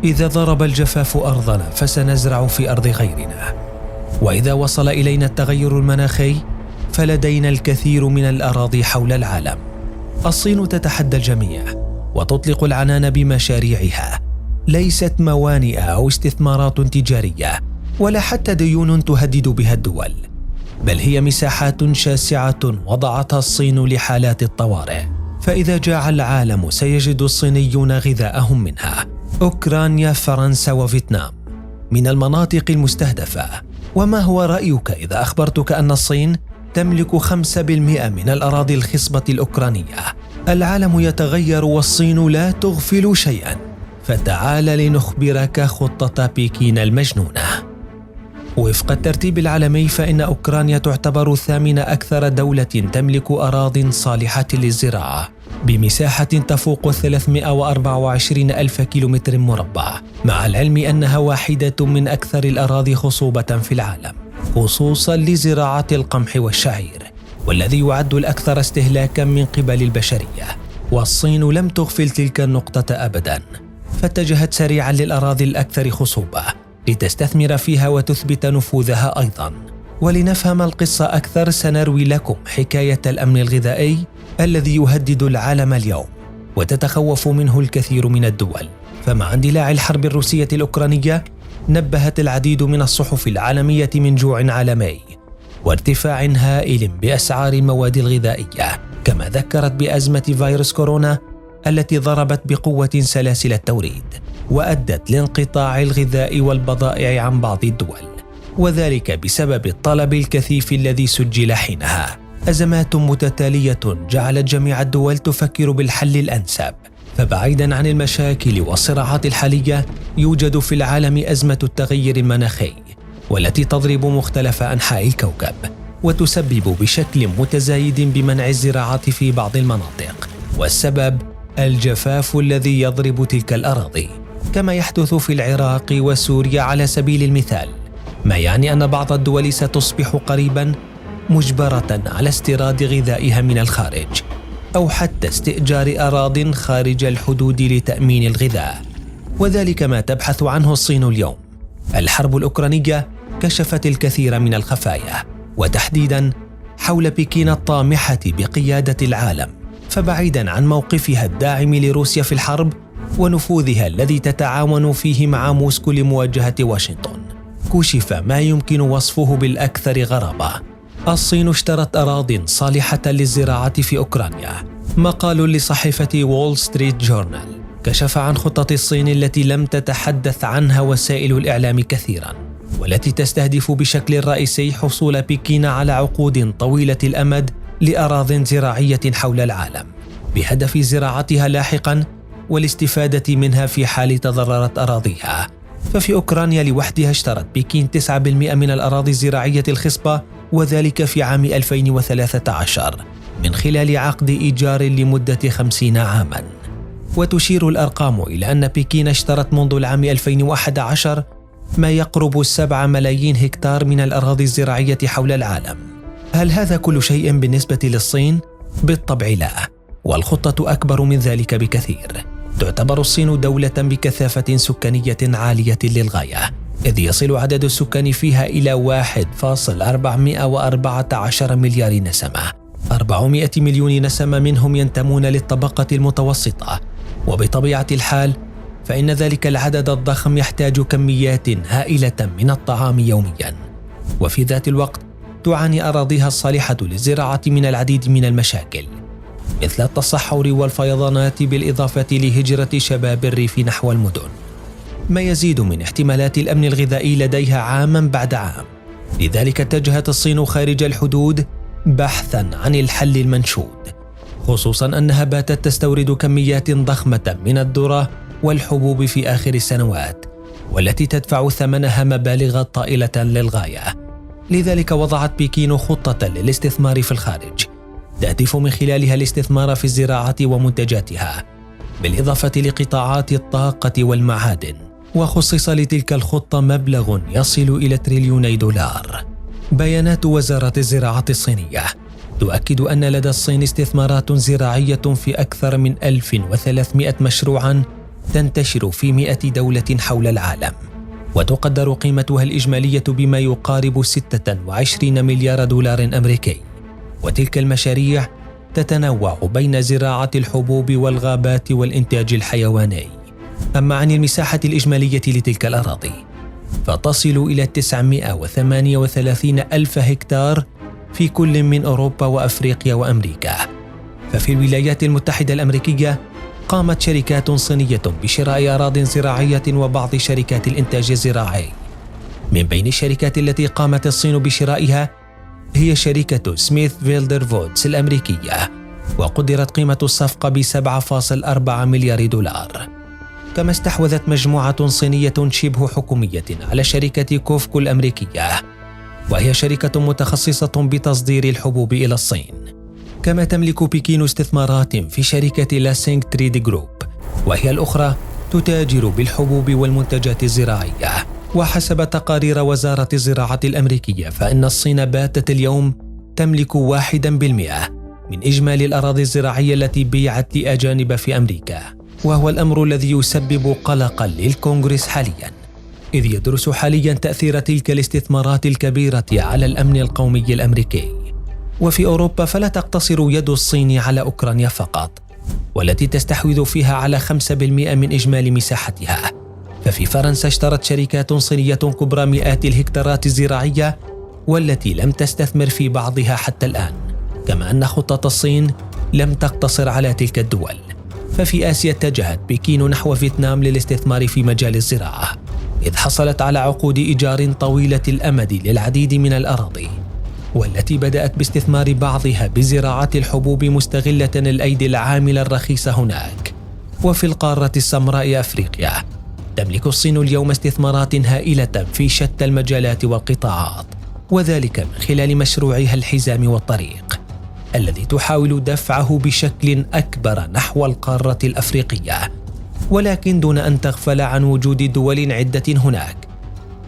إذا ضرب الجفاف أرضنا فسنزرع في أرض غيرنا، وإذا وصل إلينا التغير المناخي فلدينا الكثير من الأراضي حول العالم. الصين تتحدى الجميع وتطلق العنان بمشاريعها، ليست موانئ أو استثمارات تجارية ولا حتى ديون تهدد بها الدول، بل هي مساحات شاسعة وضعتها الصين لحالات الطوارئ. فإذا جاع العالم سيجد الصينيون غذاءهم منها. أوكرانيا، فرنسا وفيتنام من المناطق المستهدفة. وما هو رأيك إذا أخبرتك أن الصين تملك 5% من الأراضي الخصبة الأوكرانية؟ العالم يتغير والصين لا تغفل شيئا، فتعال لنخبرك خطة بكين المجنونة. وفق الترتيب العالمي فإن أوكرانيا تعتبر ثامن أكثر دولة تملك أراضٍ صالحة للزراعة بمساحة تفوق 324 ألف كيلومتر مربع، مع العلم أنها واحدة من أكثر الأراضي خصوبة في العالم، خصوصاً لزراعة القمح والشعير، والذي يعد الأكثر استهلاكاً من قبل البشرية. والصين لم تغفل تلك النقطة أبداً، فاتجهت سريعاً للأراضي الأكثر خصوبة لتستثمر فيها وتثبت نفوذها أيضاً. ولنفهم القصة أكثر سنروي لكم حكاية الأمن الغذائي الذي يهدد العالم اليوم وتتخوف منه الكثير من الدول. فمع اندلاع الحرب الروسية الأوكرانية نبهت العديد من الصحف العالمية من جوع عالمي وارتفاع هائل بأسعار المواد الغذائية، كما ذكرت بأزمة فيروس كورونا التي ضربت بقوة سلاسل التوريد وأدت لانقطاع الغذاء والبضائع عن بعض الدول، وذلك بسبب الطلب الكثيف الذي سجل حينها. أزمات متتالية جعلت جميع الدول تفكر بالحل الأنسب. فبعيداً عن المشاكل والصراعات الحالية يوجد في العالم أزمة التغير المناخي، والتي تضرب مختلف أنحاء الكوكب وتسبب بشكل متزايد بمنع الزراعة في بعض المناطق، والسبب الجفاف الذي يضرب تلك الأراضي، كما يحدث في العراق وسوريا على سبيل المثال، ما يعني أن بعض الدول ستصبح قريباً مجبرة على استيراد غذائها من الخارج، أو حتى استئجار أراضٍ خارج الحدود لتأمين الغذاء، وذلك ما تبحث عنه الصين اليوم. الحرب الأوكرانية كشفت الكثير من الخفايا، وتحديداً حول بكين الطامحة بقيادة العالم. فبعيداً عن موقفها الداعم لروسيا في الحرب ونفوذها الذي تتعاون فيه مع موسكو لمواجهة واشنطن، كشف ما يمكن وصفه بالأكثر غرابة. الصين اشترت أراضٍ صالحة للزراعة في أوكرانيا. مقال لصحيفة وول ستريت جورنال كشف عن خطة الصين التي لم تتحدث عنها وسائل الإعلام كثيراً، والتي تستهدف بشكل رئيسي حصول بكين على عقود طويلة الأمد لأراضٍ زراعية حول العالم بهدف زراعتها لاحقاً والاستفادة منها في حال تضررت أراضيها. ففي أوكرانيا لوحدها اشترت بكين 9% من الأراضي الزراعية الخصبة، وذلك في عام 2013 من خلال عقد إيجار لمدة 50 عاماً. وتشير الأرقام إلى أن بكين اشترت منذ العام 2011 ما يقرب 7 ملايين هكتار من الأراضي الزراعية حول العالم. هل هذا كل شيء بالنسبة للصين؟ بالطبع لا، والخطة أكبر من ذلك بكثير. تعتبر الصين دولة بكثافة سكانية عالية للغاية، إذ يصل عدد السكان فيها إلى 1.414 مليار نسمة. 400 مليون نسمة منهم ينتمون للطبقة المتوسطة، وبطبيعة الحال فإن ذلك العدد الضخم يحتاج كميات هائلة من الطعام يومياً. وفي ذات الوقت تعاني أراضيها الصالحة للزراعة من العديد من المشاكل، مثل التصحر والفيضانات، بالإضافة لهجرة شباب الريف نحو المدن، ما يزيد من احتمالات الأمن الغذائي لديها عاماً بعد عام. لذلك اتجهت الصين خارج الحدود بحثاً عن الحل المنشود، خصوصاً أنها باتت تستورد كميات ضخمة من الذرة والحبوب في آخر السنوات، والتي تدفع ثمنها مبالغ طائلة للغاية. لذلك وضعت بكين خطة للاستثمار في الخارج تهدف من خلالها الاستثمار في الزراعة ومنتجاتها، بالإضافة لقطاعات الطاقة والمعادن. وخصص لتلك الخطة مبلغ يصل إلى تريليوني دولار. بيانات وزارة الزراعة الصينية تؤكد أن لدى الصين استثمارات زراعية في أكثر من 1300 مشروعاً تنتشر في 100 دولة حول العالم، وتقدر قيمتها الإجمالية بما يقارب 26 مليار دولار أمريكي. وتلك المشاريع تتنوع بين زراعة الحبوب والغابات والإنتاج الحيواني. أما عن المساحة الإجمالية لتلك الأراضي فتصل إلى 938 ألف هكتار في كل من أوروبا وأفريقيا وأمريكا. ففي الولايات المتحدة الأمريكية قامت شركات صينية بشراء أراضٍ زراعية وبعض شركات الإنتاج الزراعي. من بين الشركات التي قامت الصين بشرائها هي شركة سميث فيلدر فودز الأمريكية، وقدرت قيمة الصفقة ب7.4 مليار دولار. كما استحوذت مجموعة صينية شبه حكومية على شركة كوفكو الأمريكية، وهي شركة متخصصة بتصدير الحبوب إلى الصين. كما تملك بكين استثمارات في شركة لاسينغ تريد جروب، وهي الأخرى تتاجر بالحبوب والمنتجات الزراعية. وحسب تقارير وزارة الزراعة الأمريكية فإن الصين باتت اليوم تملك 1% من إجمالي الأراضي الزراعية التي بيعت لأجانب في أمريكا، وهو الأمر الذي يسبب قلقاً للكونغرس حالياً، إذ يدرس حالياً تأثير تلك الاستثمارات الكبيرة على الأمن القومي الأمريكي. وفي أوروبا فلا تقتصر يد الصين على أوكرانيا فقط، والتي تستحوذ فيها على 5% من إجمالي مساحتها. ففي فرنسا اشترت شركات صينية كبرى مئات الهكتارات الزراعية والتي لم تستثمر في بعضها حتى الآن. كما أن خطة الصين لم تقتصر على تلك الدول، ففي آسيا اتجهت بكين نحو فيتنام للاستثمار في مجال الزراعة، إذ حصلت على عقود إيجار طويلة الأمد للعديد من الأراضي، والتي بدأت باستثمار بعضها بزراعة الحبوب مستغلة الأيدي العاملة الرخيصة هناك. وفي القارة السمراء أفريقيا تملك الصين اليوم استثمارات هائلة في شتى المجالات والقطاعات، وذلك من خلال مشروعها الحزام والطريق الذي تحاول دفعه بشكل أكبر نحو القارة الأفريقية، ولكن دون أن تغفل عن وجود دول عدة هناك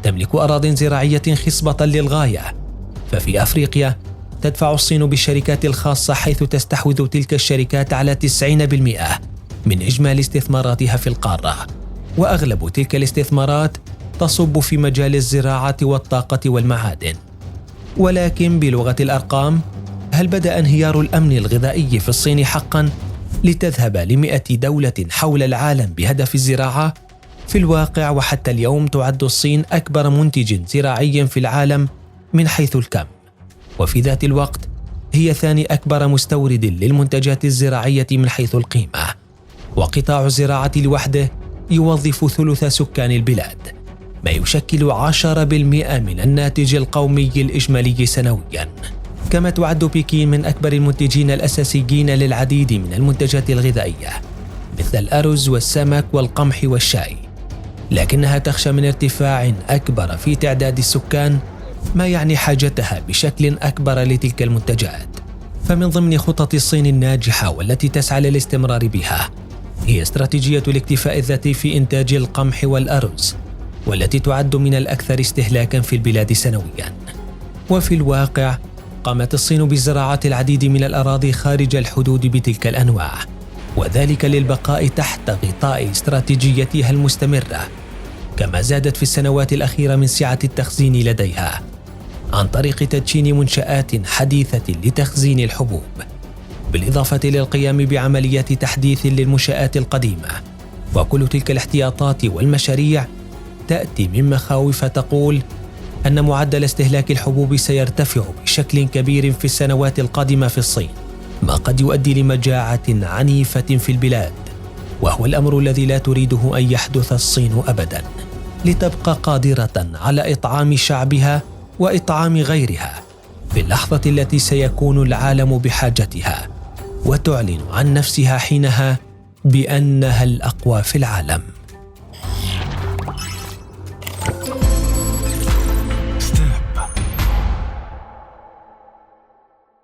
تملك أراضٍ زراعية خصبة للغاية. ففي أفريقيا تدفع الصين بالشركات الخاصة، حيث تستحوذ تلك الشركات على 90% من إجمالي استثماراتها في القارة، وأغلب تلك الاستثمارات تصب في مجال الزراعة والطاقة والمعادن. ولكن بلغة الأرقام، هل بدأ انهيار الأمن الغذائي في الصين حقاً لتذهب ل100 دولة حول العالم بهدف الزراعة؟ في الواقع وحتى اليوم تعد الصين أكبر منتج زراعي في العالم من حيث الكم، وفي ذات الوقت هي ثاني أكبر مستورد للمنتجات الزراعية من حيث القيمة. وقطاع الزراعة لوحده يوظف ثلث سكان البلاد، ما يشكل 10% من الناتج القومي الإجمالي سنوياً. كما تعد بكين من أكبر المنتجين الأساسيين للعديد من المنتجات الغذائية مثل الأرز والسمك والقمح والشاي، لكنها تخشى من ارتفاع أكبر في تعداد السكان، ما يعني حاجتها بشكل أكبر لتلك المنتجات. فمن ضمن خطط الصين الناجحة والتي تسعى للاستمرار بها هي استراتيجية الاكتفاء الذاتي في إنتاج القمح والأرز، والتي تعد من الأكثر استهلاكاً في البلاد سنوياً. وفي الواقع قامت الصين بزراعة العديد من الأراضي خارج الحدود بتلك الأنواع، وذلك للبقاء تحت غطاء استراتيجيتها المستمرة. كما زادت في السنوات الأخيرة من سعة التخزين لديها عن طريق تدشين منشآت حديثة لتخزين الحبوب، بالإضافة للقيام بعمليات تحديث للمنشآت القديمة. وكل تلك الاحتياطات والمشاريع تأتي من مخاوف تقول أن معدل استهلاك الحبوب سيرتفع بشكل كبير في السنوات القادمة في الصين، ما قد يؤدي لمجاعة عنيفة في البلاد، وهو الأمر الذي لا تريده أن يحدث الصين أبداً، لتبقى قادرة على إطعام شعبها وإطعام غيرها في اللحظة التي سيكون العالم بحاجتها، وتعلن عن نفسها حينها بأنها الأقوى في العالم.